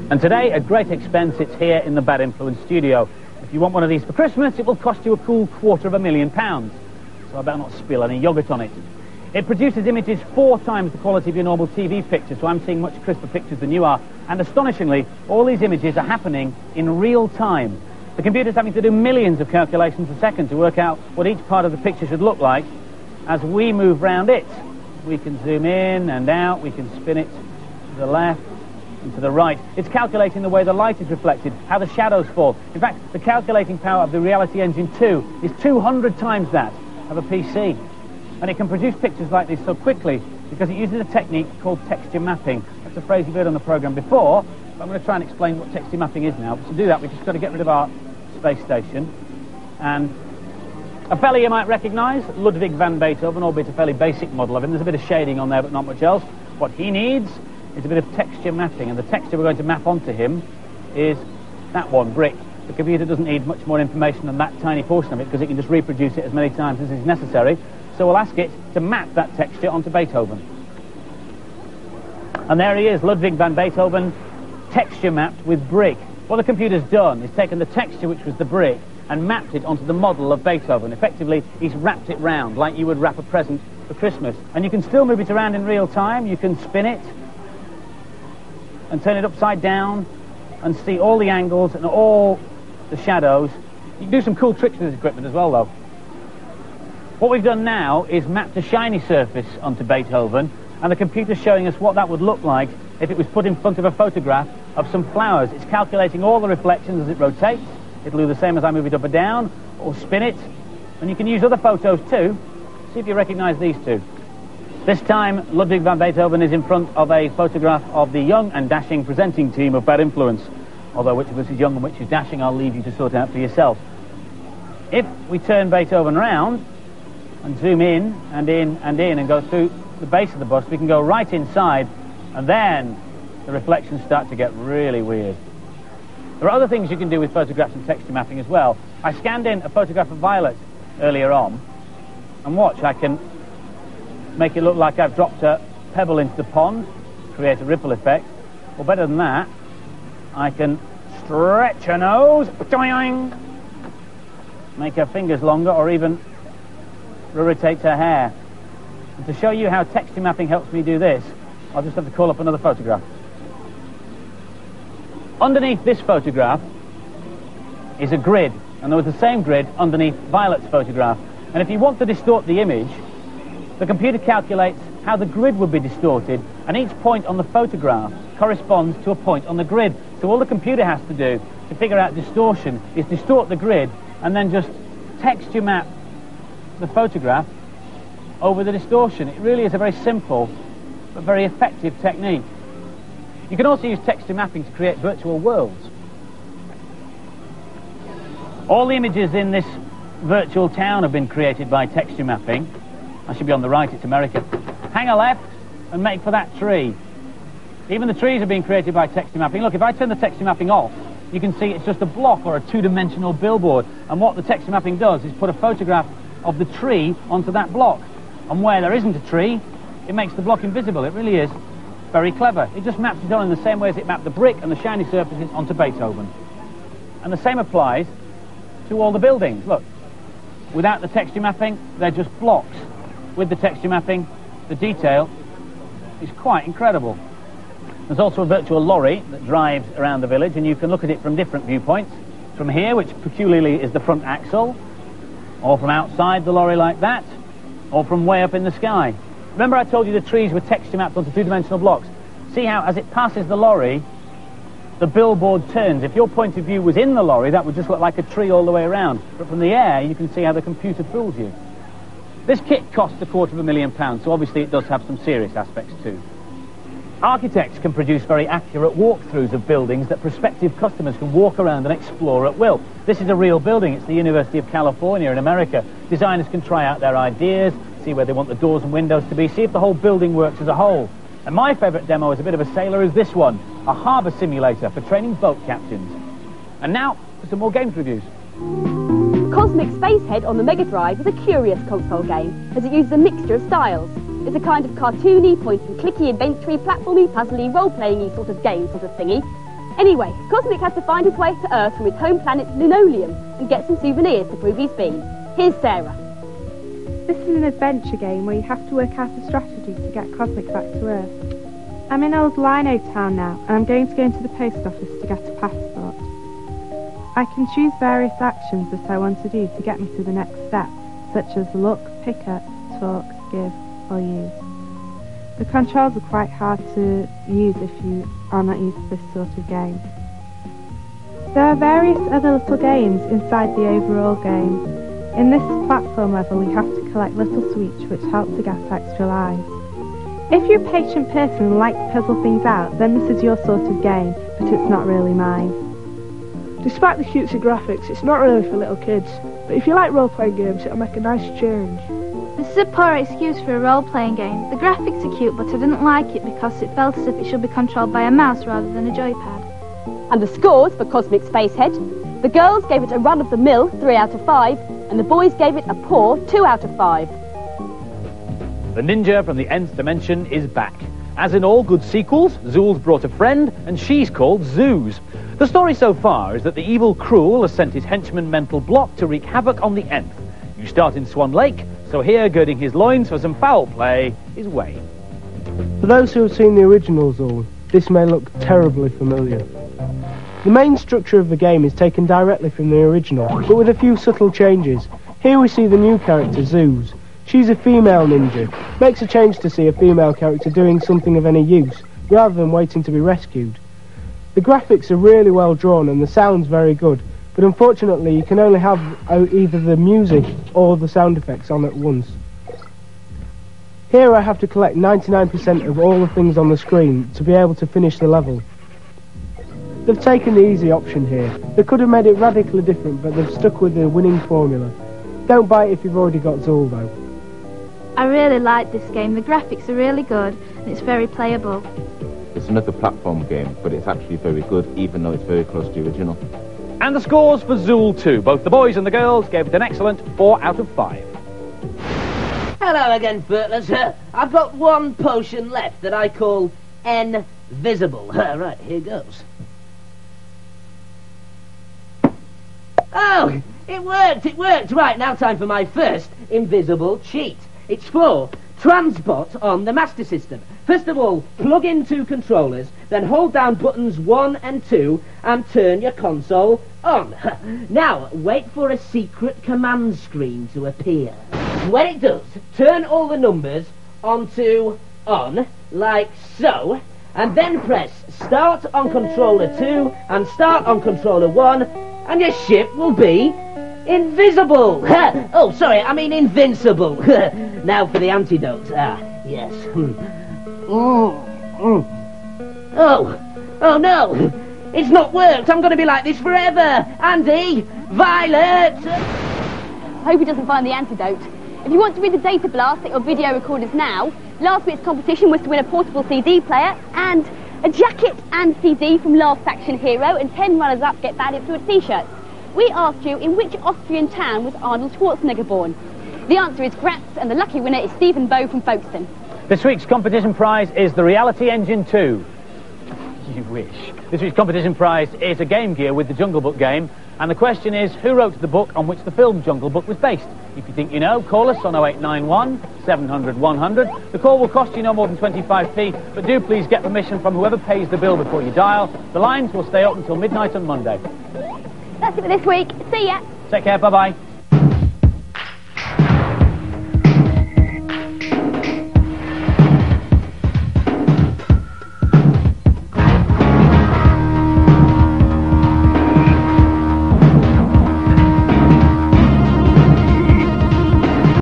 And today, at great expense, it's here in the Bad Influence studio. If you want one of these for Christmas, it will cost you a cool £250,000. So I better not spill any yoghurt on it. It produces images 4 times the quality of your normal TV picture, so I'm seeing much crisper pictures than you are. And astonishingly, all these images are happening in real time. The computer's having to do millions of calculations a second to work out what each part of the picture should look like as we move round it. We can zoom in and out, we can spin it to the left and to the right. It's calculating the way the light is reflected, how the shadows fall. In fact, the calculating power of the Reality Engine 2 is 200 times that of a PC. And it can produce pictures like this so quickly because it uses a technique called texture mapping. That's a phrase you've heard on the program before, but I'm going to try and explain what texture mapping is now. But to do that, we've just got to get rid of our space station. And a fella you might recognise, Ludwig van Beethoven, albeit a fairly basic model of him. There's a bit of shading on there, but not much else. What he needs is a bit of texture mapping, and the texture we're going to map onto him is that one, brick. The computer doesn't need much more information than that tiny portion of it because it can just reproduce it as many times as is necessary. So we'll ask it to map that texture onto Beethoven. And there he is, Ludwig van Beethoven, texture mapped with brick. What the computer's done is taken the texture, which was the brick, and mapped it onto the model of Beethoven. Effectively, he's wrapped it round like you would wrap a present for Christmas. And you can still move it around in real time. You can spin it and turn it upside down and see all the angles and all the shadows. You can do some cool tricks with this equipment as well, though. What we've done now is mapped a shiny surface onto Beethoven, and the computer's showing us what that would look like if it was put in front of a photograph of some flowers. It's calculating all the reflections as it rotates. It'll do the same as I move it up or down, or spin it. And you can use other photos too. See if you recognise these two. This time, Ludwig van Beethoven is in front of a photograph of the young and dashing presenting team of Bad Influence. Although which of us is young and which is dashing, I'll leave you to sort out for yourself. If we turn Beethoven round and zoom in and in and in and go through the base of the bust, we can go right inside, and then the reflections start to get really weird. There are other things you can do with photographs and texture mapping as well. I scanned in a photograph of Violet earlier on, and watch, I can make it look like I've dropped a pebble into the pond, create a ripple effect. Or better than that, I can stretch her nose, make her fingers longer, or even rotate her hair. And to show you how texture mapping helps me do this, I'll just have to call up another photograph. Underneath this photograph is a grid, and there was the same grid underneath Violet's photograph. And if you want to distort the image, the computer calculates how the grid would be distorted, and each point on the photograph corresponds to a point on the grid. So all the computer has to do to figure out distortion is distort the grid and then just texture map the photograph over the distortion. It really is a very simple but very effective technique. You can also use texture mapping to create virtual worlds. All the images in this virtual town have been created by texture mapping. I should be on the right, it's America. Hang a left and make for that tree. Even the trees are being created by texture mapping. Look, if I turn the texture mapping off, you can see it's just a block or a two-dimensional billboard. And what the texture mapping does is put a photograph of the tree onto that block. And where there isn't a tree, it makes the block invisible. It really is very clever. It just maps it on in the same way as it mapped the brick and the shiny surfaces onto Beethoven. And the same applies to all the buildings. Look, without the texture mapping, they're just blocks. With the texture mapping, the detail is quite incredible. There's also a virtual lorry that drives around the village, and you can look at it from different viewpoints. From here, which peculiarly is the front axle, or from outside the lorry like that, or from way up in the sky. Remember I told you the trees were texture mapped onto two-dimensional blocks? See how as it passes the lorry, the billboard turns. If your point of view was in the lorry, that would just look like a tree all the way around. But from the air, you can see how the computer fools you. This kit costs £250,000, so obviously it does have some serious aspects too. Architects can produce very accurate walkthroughs of buildings that prospective customers can walk around and explore at will. This is a real building. It's the University of California in America. Designers can try out their ideas, see where they want the doors and windows to be, see if the whole building works as a whole. And my favourite demo as a bit of a sailor is this one, a harbour simulator for training boat captains. And now for some more games reviews. Cosmic Spacehead on the Mega Drive is a curious console game, as it uses a mixture of styles. It's a kind of cartoony, point-and-clicky, adventure-y, platformy, puzzly, role-playing-y sort of game sort of thingy. Anyway, Cosmic has to find his way to Earth from his home planet Linoleum and get some souvenirs to prove he's been. Here's Sarah. This is an adventure game where you have to work out a strategy to get Cosmic back to Earth. I'm in Old Lino Town now, and I'm going to go into the post office to get a passport. I can choose various actions that I want to do to get me to the next step, such as look, pick up, talk, give, or use. The controls are quite hard to use if you are not used to this sort of game. There are various other little games inside the overall game. In this platform level you have to collect little sweets which help to get extra lives. If you're a patient person and like to puzzle things out, then this is your sort of game, but it's not really mine. Despite the cutesy graphics, it's not really for little kids, but if you like role-playing games, it'll make a nice change. This is a poor excuse for a role-playing game. The graphics are cute, but I didn't like it because it felt as if it should be controlled by a mouse rather than a joypad. And the scores for Cosmic Spacehead. The girls gave it a run-of-the-mill 3 out of 5, and the boys gave it a poor 2 out of 5. The ninja from the nth dimension is back. As in all good sequels, Zool's brought a friend, and she's called Zoos. The story so far is that the evil Cruel has sent his henchman Mental Block to wreak havoc on the nth. You start in Swan Lake, so here, girding his loins for some foul play, is Wayne. For those who have seen the original Zool, this may look terribly familiar. The main structure of the game is taken directly from the original, but with a few subtle changes. Here we see the new character, Zoos. She's a female ninja. Makes a change to see a female character doing something of any use, rather than waiting to be rescued. The graphics are really well drawn and the sound's very good, but unfortunately you can only have either the music or the sound effects on at once. Here I have to collect 99% of all the things on the screen to be able to finish the level. They've taken the easy option here. They could have made it radically different, but they've stuck with the winning formula. Don't buy it if you've already got Zool though. I really like this game. The graphics are really good and it's very playable. It's another platform game, but it's actually very good, even though it's very close to the original. And the scores for Zool 2. Both the boys and the girls gave it an excellent 4 out of 5. Hello again, Furtlers. I've got one potion left that I call Invisible. Right, here goes. Oh, it worked. Right, now time for my first invisible cheat. It's for transport on the Master System. First of all, plug in 2 controllers, then hold down buttons 1 and 2 and turn your console on. Now, wait for a secret command screen to appear. When it does, turn all the numbers onto on, like so, and then press start on controller 2 and start on controller 1, and your ship will be invisible. Oh, sorry, I mean invincible. Now for the antidote. Ah, yes. Oh no, it's not worked. I'm going to be like this forever. Andy, Violet. I hope he doesn't find the antidote. If you want to read the data blast at your video recorders now, last week's competition was to win a portable CD player and a jacket and CD from Last Action Hero, and 10 runners-up get Bad Influence t-shirts. We asked you, in which Austrian town was Arnold Schwarzenegger born? The answer is Graz, and the lucky winner is Stephen Bow from Folkestone. This week's competition prize is the Reality Engine 2. You wish. This week's competition prize is a Game Gear with the Jungle Book game, and the question is, who wrote the book on which the film Jungle Book was based? If you think you know, call us on 0891 700 100. The call will cost you no more than 25p, but do please get permission from whoever pays the bill before you dial. The lines will stay open until midnight on Monday. That's it for this week. See ya. Take care, bye-bye.